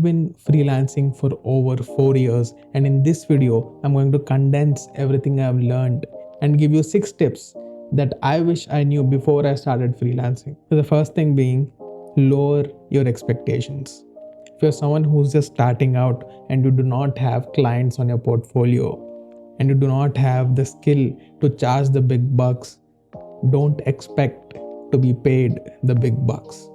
been freelancing for over 4 years, and in this video, I'm going to condense everything I've learned and give you 6 tips that I wish I knew before I started freelancing. So the first thing being, lower your expectations. If you're someone who's just starting out and you do not have clients on your portfolio and you do not have the skill to charge the big bucks, don't expect to be paid the big bucks.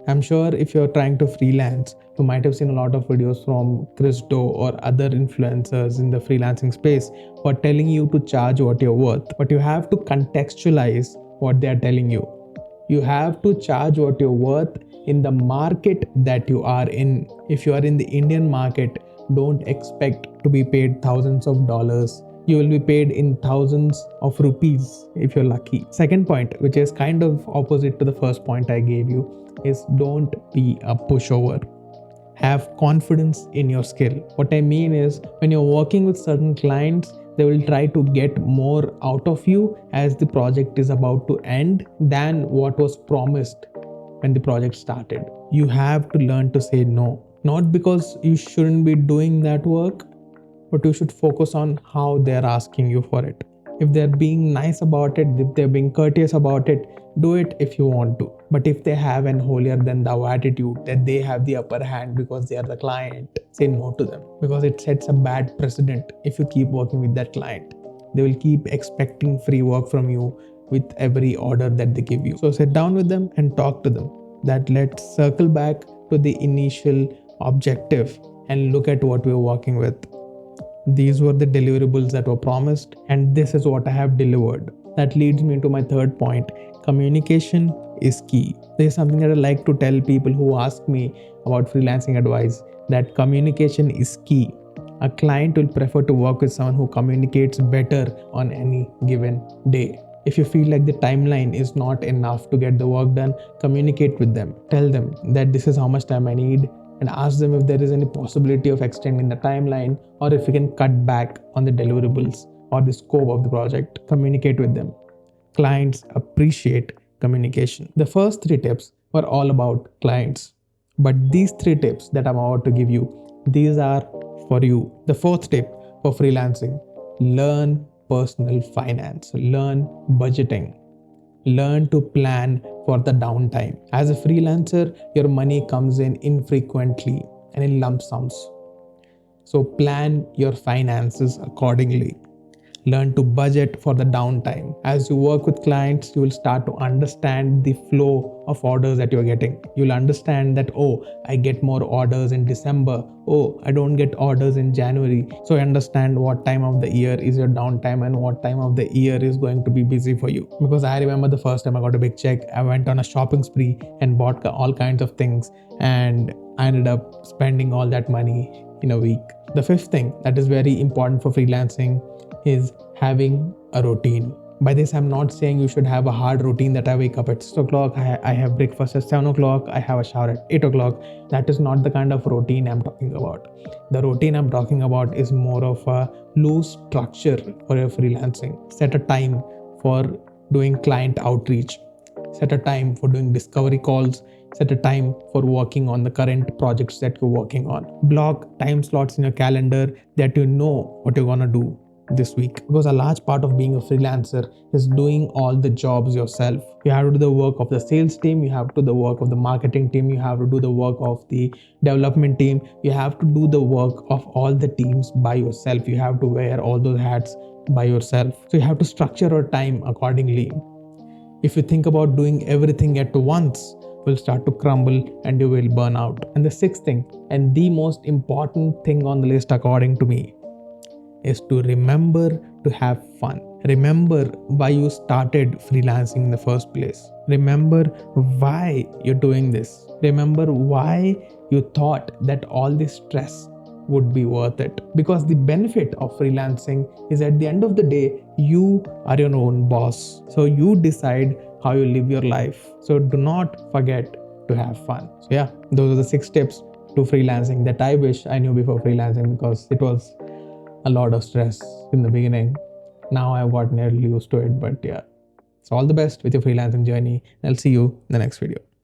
I'm sure if you're trying to freelance, you might have seen a lot of videos from Chris Do or other influencers in the freelancing space who are telling you to charge what you're worth. But you have to contextualize what they are telling you. You have to charge what you're worth in the market that you are in. If you are in the Indian market, don't expect to be paid thousands of dollars. You will be paid in thousands of rupees if you're lucky. Second point, which is kind of opposite to the first point I gave you, is don't be a pushover. Have confidence in your skill. What I mean is, when you're working with certain clients, they will try to get more out of you as the project is about to end than what was promised when the project started. You have to learn to say no. Not because you shouldn't be doing that work, but you should focus on how they're asking you for it. If they're being nice about it, if they're being courteous about it, do it if you want to. But if they have an holier than thou attitude that they have the upper hand because they are the client, say no to them, because it sets a bad precedent. If you keep working with that client, they will keep expecting free work from you with every order that they give you. So sit down with them and talk to them. That let's circle back to the initial objective and look at what we're working with. These were the deliverables that were promised, and this is what I have delivered. That leads me to my third point. Communication is key. This is something that I like to tell people who ask me about freelancing advice, that communication is key. A client will prefer to work with someone who communicates better on any given day. If you feel like the timeline is not enough to get the work done, communicate with them. Tell them that this is how much time I need, and ask them if there is any possibility of extending the timeline or if we can cut back on the deliverables or the scope of the project. Communicate with them. Clients appreciate communication. The first 3 tips were all about clients, but these 3 tips that I'm about to give you, these are for you. The fourth tip for freelancing: learn personal finance, learn budgeting. Learn to plan for the downtime. As a freelancer, your money comes in infrequently and in lump sums. So plan your finances accordingly. Learn to budget for the downtime. As you work with clients, you will start to understand the flow of orders that you're getting. You'll understand that, oh, I get more orders in December. Oh, I don't get orders in January. So I understand what time of the year is your downtime and what time of the year is going to be busy for you. Because I remember the first time I got a big check, I went on a shopping spree and bought all kinds of things, and I ended up spending all that money in a week. The fifth thing that is very important for freelancing is having a routine. By this, I'm not saying you should have a hard routine that I wake up at 6 o'clock, I have breakfast at 7 o'clock, I have a shower at 8 o'clock. That is not the kind of routine I'm talking about. The routine I'm talking about is more of a loose structure for your freelancing. Set a time for doing client outreach. Set a time for doing discovery calls. Set a time for working on the current projects that you're working on. Block time slots in your calendar that you know what you're gonna do this week, because a large part of being a freelancer is doing all the jobs yourself. You have to do the work of the sales team, you have to do the work of the marketing team, you have to do the work of the development team, you have to do the work of all the teams by yourself. You have to wear all those hats by yourself. So you have to structure your time accordingly. If you think about doing everything at once, will start to crumble and you will burn out. And the sixth thing, and the most important thing on the list according to me, is to remember to have fun. Remember why you started freelancing in the first place. Remember why you're doing this. Remember why you thought that all this stress would be worth it. Because the benefit of freelancing is, at the end of the day, you are your own boss. So you decide how you live your life. So do not forget to have fun. So yeah, those are the 6 tips to freelancing that I wish I knew before freelancing, because it was a lot of stress in the beginning. Now I've got nearly used to it, but yeah. So all the best with your freelancing journey. I'll see you in the next video.